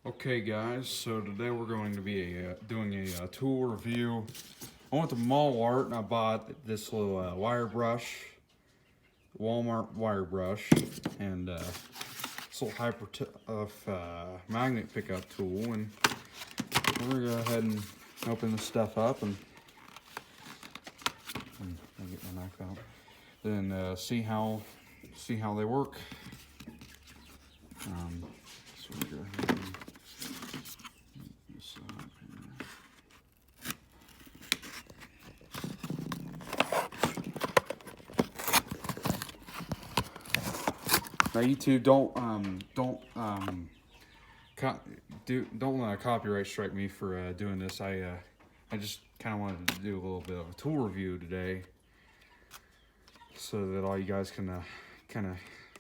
Okay guys, so today we're going to be doing a tool review. I went to Walmart and I bought this little wire brush, Walmart wire brush, and this little magnet pickup tool, and we're gonna go ahead and open this stuff up and I'll get my knife out. Then see how they work. So we go ahead and this up here. Now YouTube, don't copyright strike me for doing this. I just kind of wanted to do a little bit of a tool review today, so that all you guys can kind of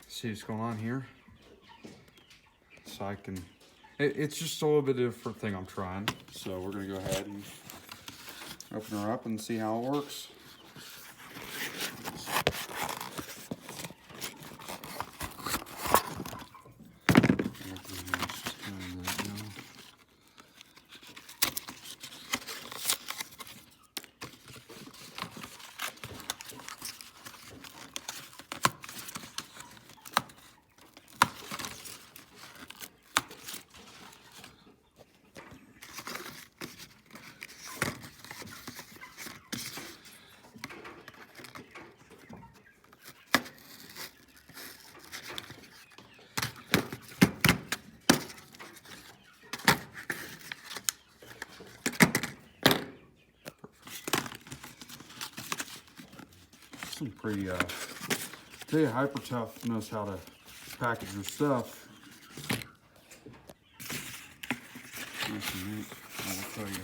see what's going on here. So I can, it's just a little bit different thing I'm trying. So we're gonna go ahead and open her up and see how it works. Some pretty, tell you, Hyper Tough knows how to package your stuff. Nice and neat. I will tell you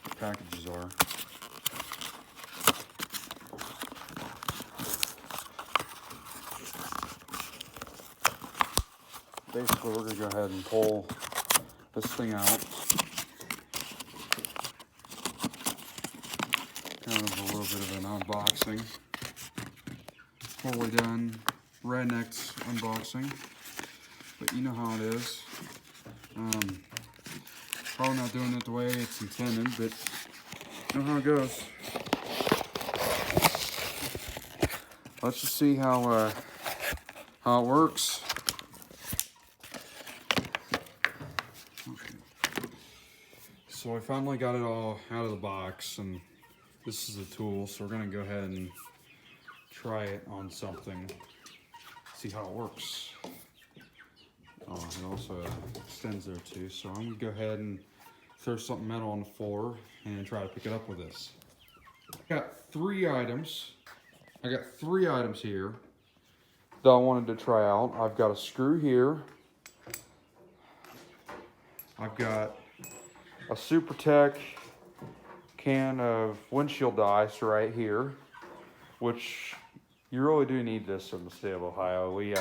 what packages are. Basically, we're gonna go ahead and pull this thing out. Kind of a little bit of an unboxing. Fully done Redneck's unboxing, but you know how it is. Probably not doing it the way it's intended, but you know how it goes. Let's just see how it works. Okay. So I finally got it all out of the box, and this is the tool, so we're gonna go ahead and try it on something, see how it works. Oh, it also extends there too, so I'm gonna go ahead and throw something metal on the floor and try to pick it up with this. I got three items here that I wanted to try out. I've got a screw here. I've got a Super Tech can of windshield ice right here, which you really do need this in the state of Ohio. We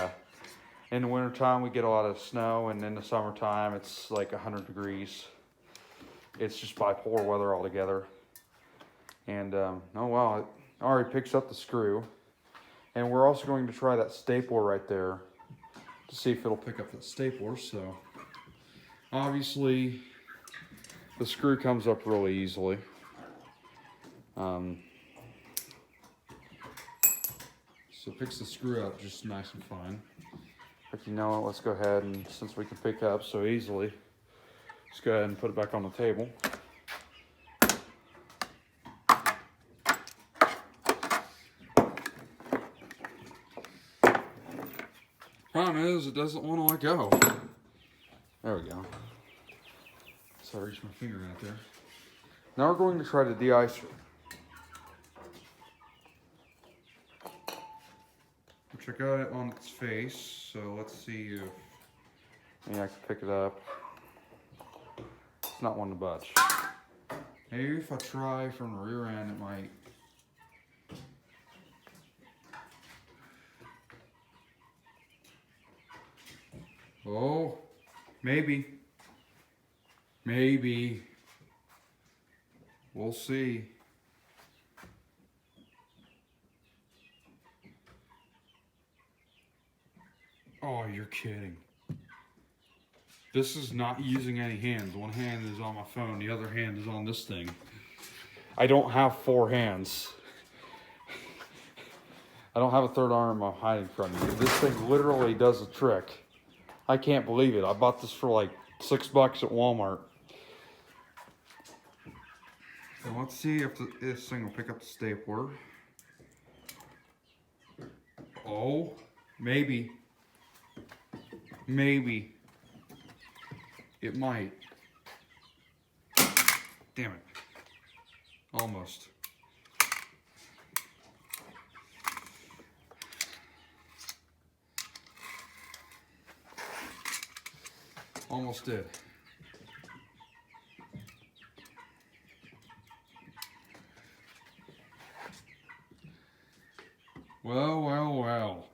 in the wintertime we get a lot of snow, and in the summertime it's like 100 degrees. It's just bipolar weather altogether. And oh wow, it already picks up the screw. And we're also going to try that stapler right there to see if it'll pick up that stapler. So obviously the screw comes up really easily. So it picks the screw up just nice and fine. But you know what, let's go ahead and, since we can pick up so easily, let's go ahead and put it back on the table. Problem is, it doesn't want to let go. There we go. So I reached my finger out there. Now we're going to try to de-ice her. Which I got it on its face, so let's see if maybe I can pick it up. It's not one to budge. Maybe if I try from the rear end, it might. Oh, maybe. Maybe. We'll see. Oh, you're kidding. This is not using any hands. One hand is on my phone, the other hand is on this thing. I don't have 4 hands. I don't have a third arm I'm hiding from you. This thing literally does a trick. I can't believe it. I bought this for like $6 at Walmart. So let's see if this thing will pick up the stapler. Oh, maybe. Maybe. It might. Damn it. Almost. Almost did. Well, well, well.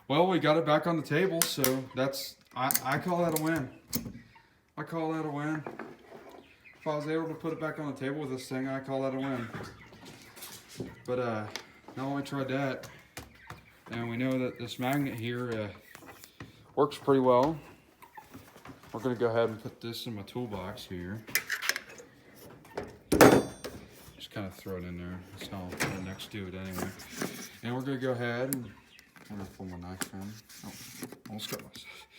Well, we got it back on the table, so that's, I call that a win. I call that a win. If I was able to put it back on the table with this thing, I call that a win. But now I tried that, and we know that this magnet here works pretty well. We're gonna go ahead and put this in my toolbox here. Just kind of throw it in there. That's how I'm next to it anyway. And we're gonna go ahead and I'm gonna pull my knife in. Oh, almost cut myself.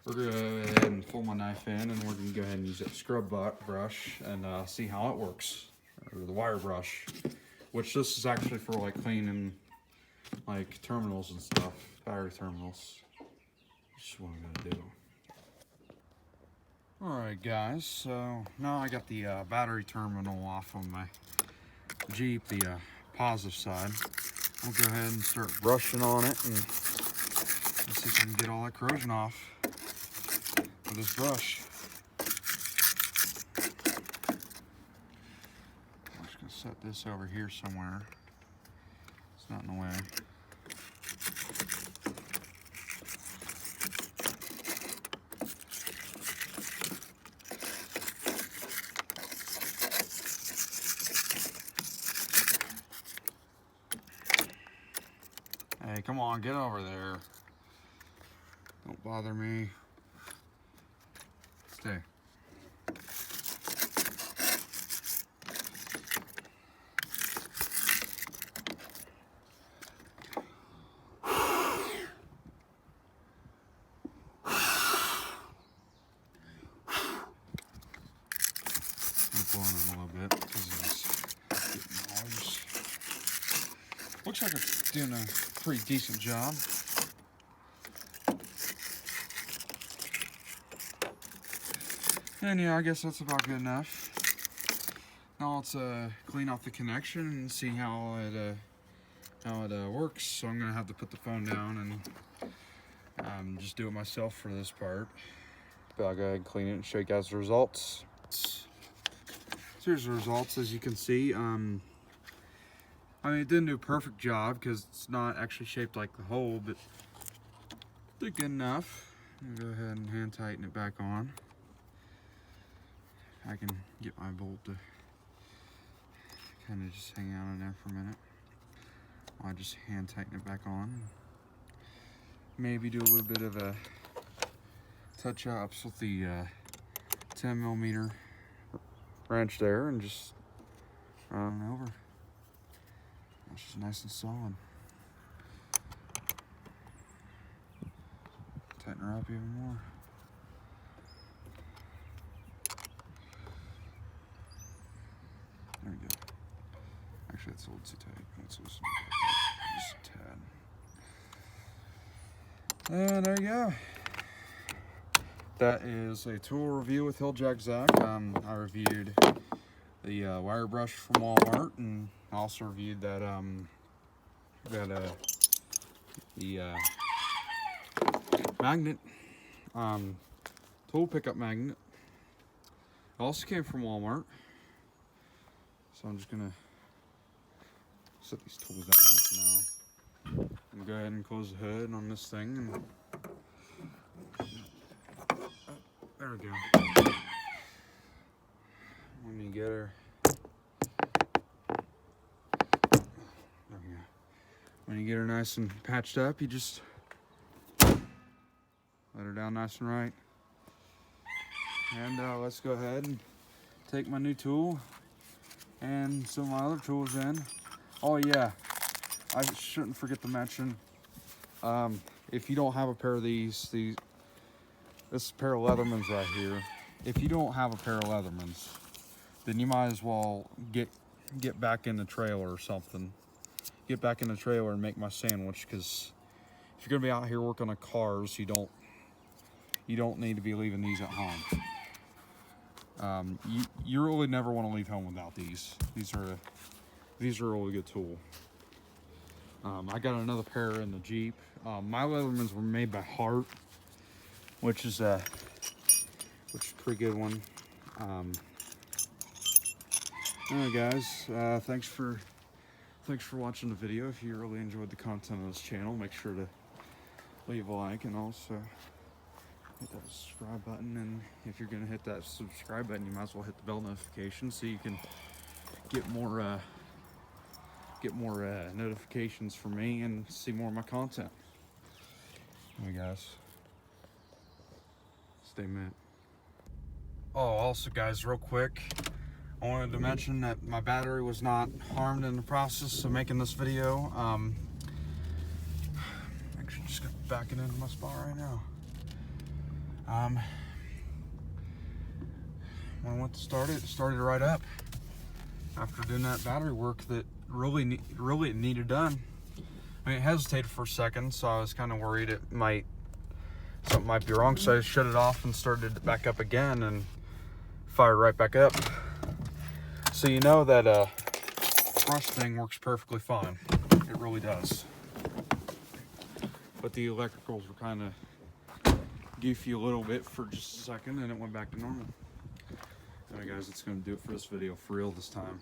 We're gonna go ahead and pull my knife in, and we're gonna go ahead and use that scrub brush and see how it works, or the wire brush. Which this is actually for like cleaning like terminals and stuff, battery terminals. Just what I'm gonna do. Alright guys, so now I got the battery terminal off on my Jeep, the positive side. I'll go ahead and start brushing on it and let's see if I can get all that corrosion off with this brush. I'm just gonna set this over here somewhere. It's not in the way. Hey, come on, get over there. Don't bother me. Stay. I'm blowing it a little bit because it's getting noise. Looks like it's doing a pretty decent job. And yeah, I guess that's about good enough. Now let's clean off the connection and see how it works. So I'm gonna have to put the phone down and just do it myself for this part. But I'll go ahead and clean it and show you guys the results. So here's the results. As you can see, I mean, it didn't do a perfect job because it's not actually shaped like the hole, but did good enough. I'm gonna go ahead and hand tighten it back on. I can get my bolt to kind of just hang out in there for a minute. I'll just hand tighten it back on. Maybe do a little bit of a touch ups with the 10mm wrench there and just run it over. It's just nice and solid. Tighten her up even more. There we go. Actually, that's a little too tight. Let's loosen it just a tad. And there you go. That is a tool review with Hilljackzack. I reviewed the wire brush from Walmart, and I also reviewed that the magnet, tool pickup magnet. It also came from Walmart. So I'm just gonna set these tools down here for now. I'm gonna go ahead and close the hood on this thing. And there we go. When you get her, there we go. When you get her nice and patched up, you just Let her down nice and right. And let's go ahead and take my new tool and some of my other tools in. Oh yeah, I shouldn't forget to mention, if you don't have a pair of this is a pair of Leathermans right here. If you don't have a pair of Leathermans, then you might as well get back in the trailer or something. Get back in the trailer and make my sandwich, because if you're gonna be out here working on cars, you don't need to be leaving these at home. You really never want to leave home without these. These are a really good tool. I got another pair in the Jeep. My Leathermans were made by Hart, which is a pretty good one. Anyway, guys, thanks for watching the video. If you really enjoyed the content of this channel, make sure to leave a like and also hit that subscribe button. And if you're gonna hit that subscribe button, you might as well hit the bell notification so you can get more notifications from me and see more of my content. Anyway, guys, stay mint. Oh, also, guys, real quick, I wanted to mention that my battery was not harmed in the process of making this video. Actually, just gonna back it into my spot right now. When I went to start it started right up after doing that battery work that really needed done. I mean, it hesitated for a second, so I was kind of worried something might be wrong, so I shut it off and started it back up again and fired right back up. So you know that brush thing works perfectly fine. It really does. But the electricals were kind of goofy a little bit for just a second, and it went back to normal. Alright, guys, that's going to do it for this video, for real this time.